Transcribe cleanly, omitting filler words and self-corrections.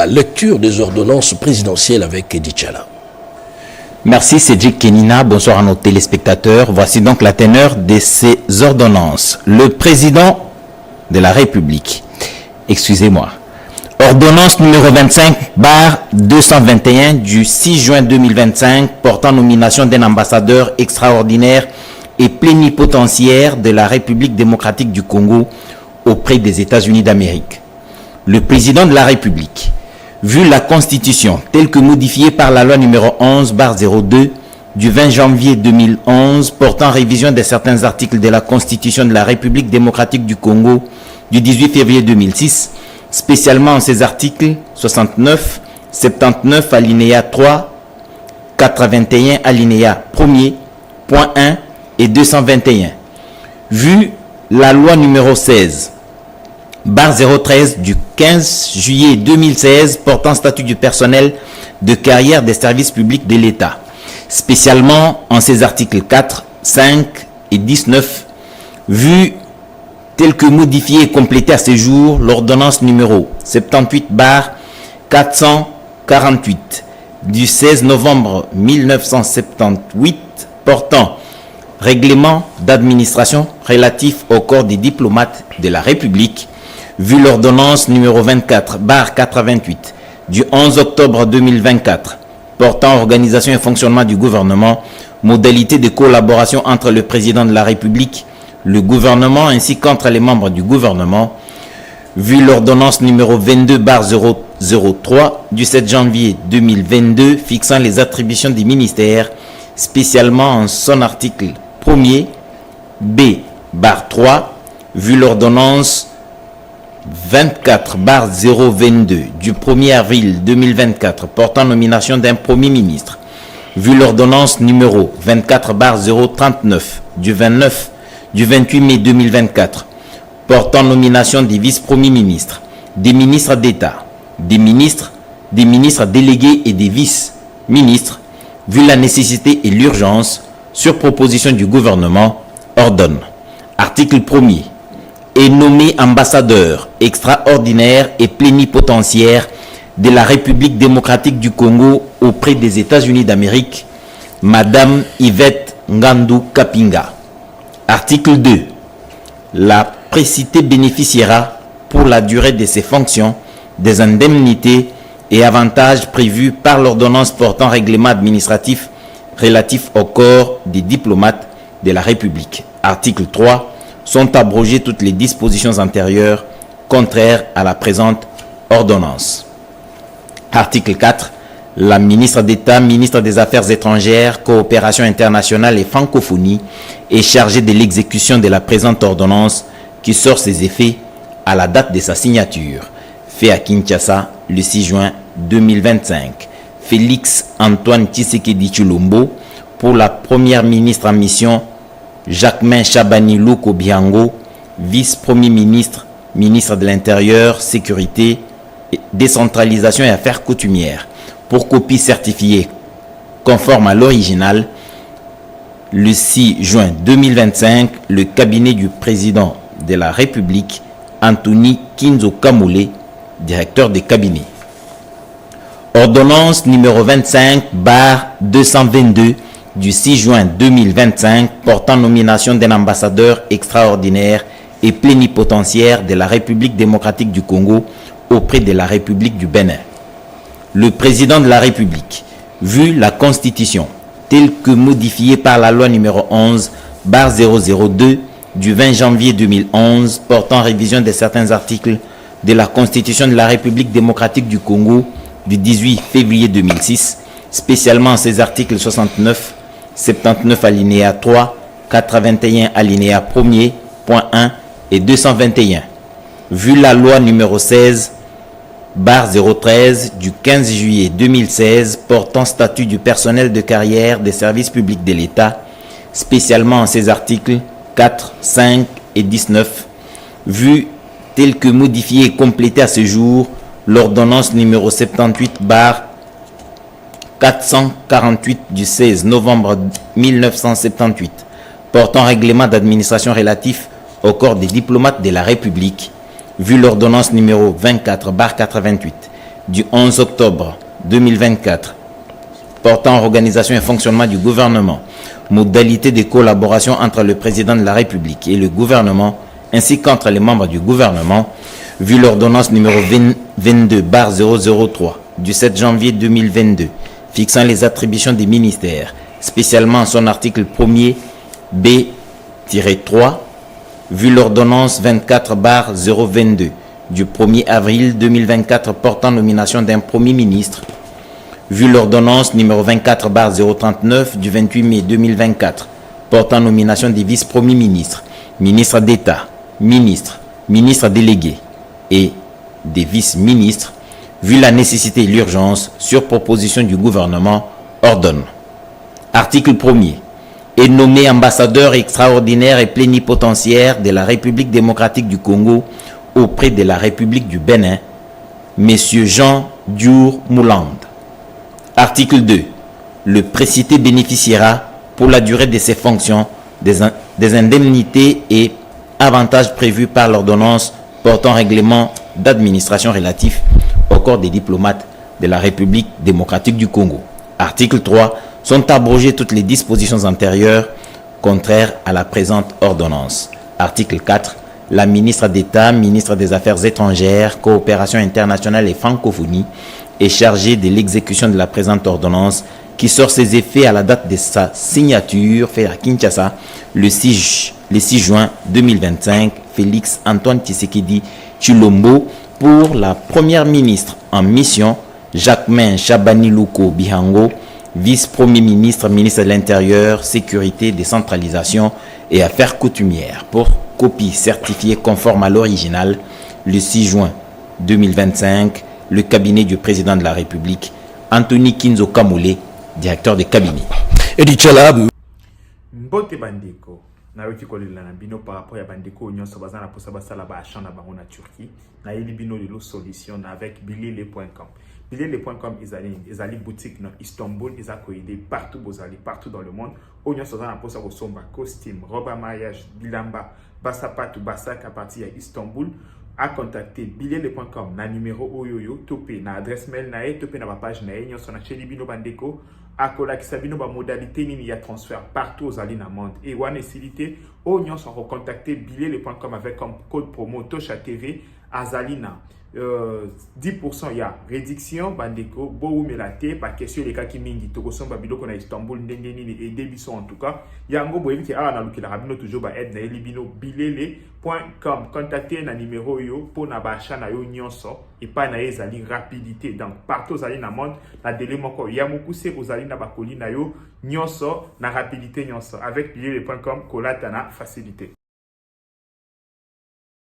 la lecture des ordonnances présidentielles avec Edi Tchala. Merci Cédric Kenina, bonsoir à nos téléspectateurs. Voici donc la teneur de ces ordonnances. Le président de la République, ordonnance numéro 25/221 du 6 juin 2025 portant nomination d'un ambassadeur extraordinaire et plénipotentiaire de la République démocratique du Congo auprès des États-Unis d'Amérique. Le président de la République, vu la Constitution telle que modifiée par la loi numéro 11/02 du 20 janvier 2011 portant révision de certains articles de la Constitution de la République démocratique du Congo du 18 février 2006, spécialement en ces articles 69, 79 alinéa 3, 81 alinéa 1er, point 1 et 221. Vu la loi numéro 16/013 du 15 juillet 2016 portant statut du personnel de carrière des services publics de l'État, spécialement en ces articles 4, 5 et 19, vu tel que modifié et complété à ce jour l'ordonnance numéro 78/448 du 16 novembre 1978 portant règlement d'administration relatif au corps des diplomates de la République, vu l'ordonnance numéro 24/428 du 11 octobre 2024 portant organisation et fonctionnement du gouvernement, modalités de collaboration entre le président de la République, le gouvernement ainsi qu'entre les membres du gouvernement, vu l'ordonnance numéro 22/003 du 7 janvier 2022 fixant les attributions des ministères, spécialement en son article 1er B/3, vu l'ordonnance 24/022 du 1er avril 2024 portant nomination d'un premier ministre, vu l'ordonnance numéro 24/039 du 28 mai 2024 portant nomination des vice-premiers ministres, des ministres d'État, des ministres délégués et des vice-ministres, vu la nécessité et l'urgence, sur proposition du gouvernement, ordonne. Article 1er. Est nommé ambassadeur extraordinaire et plénipotentiaire de la République démocratique du Congo auprès des États-Unis d'Amérique, Madame Yvette Ngandou Kapinga. Article 2. La précitée bénéficiera pour la durée de ses fonctions des indemnités et avantages prévus par l'ordonnance portant règlement administratif relatif au corps des diplomates de la République. Article 3. Sont abrogées toutes les dispositions antérieures contraires à la présente ordonnance. Article 4. La ministre d'État, ministre des Affaires étrangères, coopération internationale et francophonie est chargée de l'exécution de la présente ordonnance qui sort ses effets à la date de sa signature. Fait à Kinshasa le 6 juin 2025. Félix Antoine Tshisekedi Tshilombo pour la première ministre en mission, Jacquemain Chabani Louko Biango, vice-premier ministre, ministre de l'Intérieur, Sécurité, Décentralisation et Affaires coutumières, pour copie certifiée conforme à l'original, le 6 juin 2025, le cabinet du président de la République, Anthony Kinzo Kamoulé, directeur des cabinets. Ordonnance numéro 25/222 du 6 juin 2025 portant nomination d'un ambassadeur extraordinaire et plénipotentiaire de la République démocratique du Congo auprès de la République du Bénin. Le président de la République, vu la Constitution telle que modifiée par la loi numéro 11/002 du 20 janvier 2011 portant révision de certains articles de la Constitution de la République démocratique du Congo du 18 février 2006, spécialement ces articles 69, 79 alinéa 3, 81 alinéa 1er, point 1 et 221. Vu la loi numéro 16/013 du 15 juillet 2016 portant statut du personnel de carrière des services publics de l'État, spécialement en ces articles 4, 5 et 19, vu tel que modifié et complété à ce jour l'ordonnance numéro 78/448 du 16 novembre 1978 portant règlement d'administration relatif au corps des diplomates de la République, vu l'ordonnance numéro 24/88 du 11 octobre 2024 portant organisation et fonctionnement du gouvernement, modalités de collaboration entre le président de la République et le gouvernement, ainsi qu'entre les membres du gouvernement, vu l'ordonnance numéro 22/003 du 7 janvier 2022, fixant les attributions des ministères, spécialement en son article 1er B-3, vu l'ordonnance 24/022 du 1er avril 2024 portant nomination d'un Premier ministre, vu l'ordonnance numéro 24/039 du 28 mai 2024 portant nomination des vice-premiers ministres, ministres d'État, ministres, ministres délégués et des vice-ministres, vu la nécessité et l'urgence, sur proposition du gouvernement, ordonne. Article 1er. Est nommé ambassadeur extraordinaire et plénipotentiaire de la République démocratique du Congo auprès de la République du Bénin, M. Jean Diour Mouland. Article 2. Le précité bénéficiera, pour la durée de ses fonctions, des indemnités et avantages prévus par l'ordonnance portant règlement d'administration relatif au corps des diplomates de la République démocratique du Congo. Article 3. Sont abrogées toutes les dispositions antérieures contraires à la présente ordonnance. Article 4. La ministre d'État, ministre des Affaires étrangères, coopération internationale et francophonie est chargée de l'exécution de la présente ordonnance qui sort ses effets à la date de sa signature faite à Kinshasa le 6 juin 2025. Félix Antoine Tshisekedi Tshilombo pour la première ministre en mission, Jacquemain Chabani-Louko Bihango, vice-premier ministre, ministre de l'Intérieur, Sécurité, Décentralisation et Affaires coutumières, pour copie certifiée conforme à l'original, le 6 juin 2025, le cabinet du président de la République, Anthony Kinzo Kamoulé, directeur de cabinet. Eddie Tchala. Mbote bandeko na yoki kolela na bino par rapport ya bandeko nyonso bazana posa basala ba achat na bango na Turquie na yeli bino lelo solution avec bilele.com. Bilele.com ezali boutique na Istanbul, eza koide partout partout dans le monde. Onyo sozana posa ko somba costume, robe à mariage, bilamba, basapatu, basak à partir ya Istanbul. À contacter bilele.com na numéro oyoyo topé na adresse mail na topé na page na nyonso na cheli bino bandeko akola kisabino ba modalité nini ya transfert partout aux alina monde et wane silité o nyonso recontacter bilele.com avec comme code promo Tosha TV azalina 10% ya réduction bandeko bo umelate pa question les cas qui mingi to kosomba biloko na Istanbul ndenge nini et debiso en tout cas yango boyebi ki na lukila rabino toujours ba aide na elibino bilele.com contacter na numéro yo pour na ba achat na yo nyonso et pas na ezali rapidité donc partout aux alina monde na délai moko ya mukuse aux alina ba kolina yo nyonso na rapidité nyonso avec bilele.com kolata na facilité.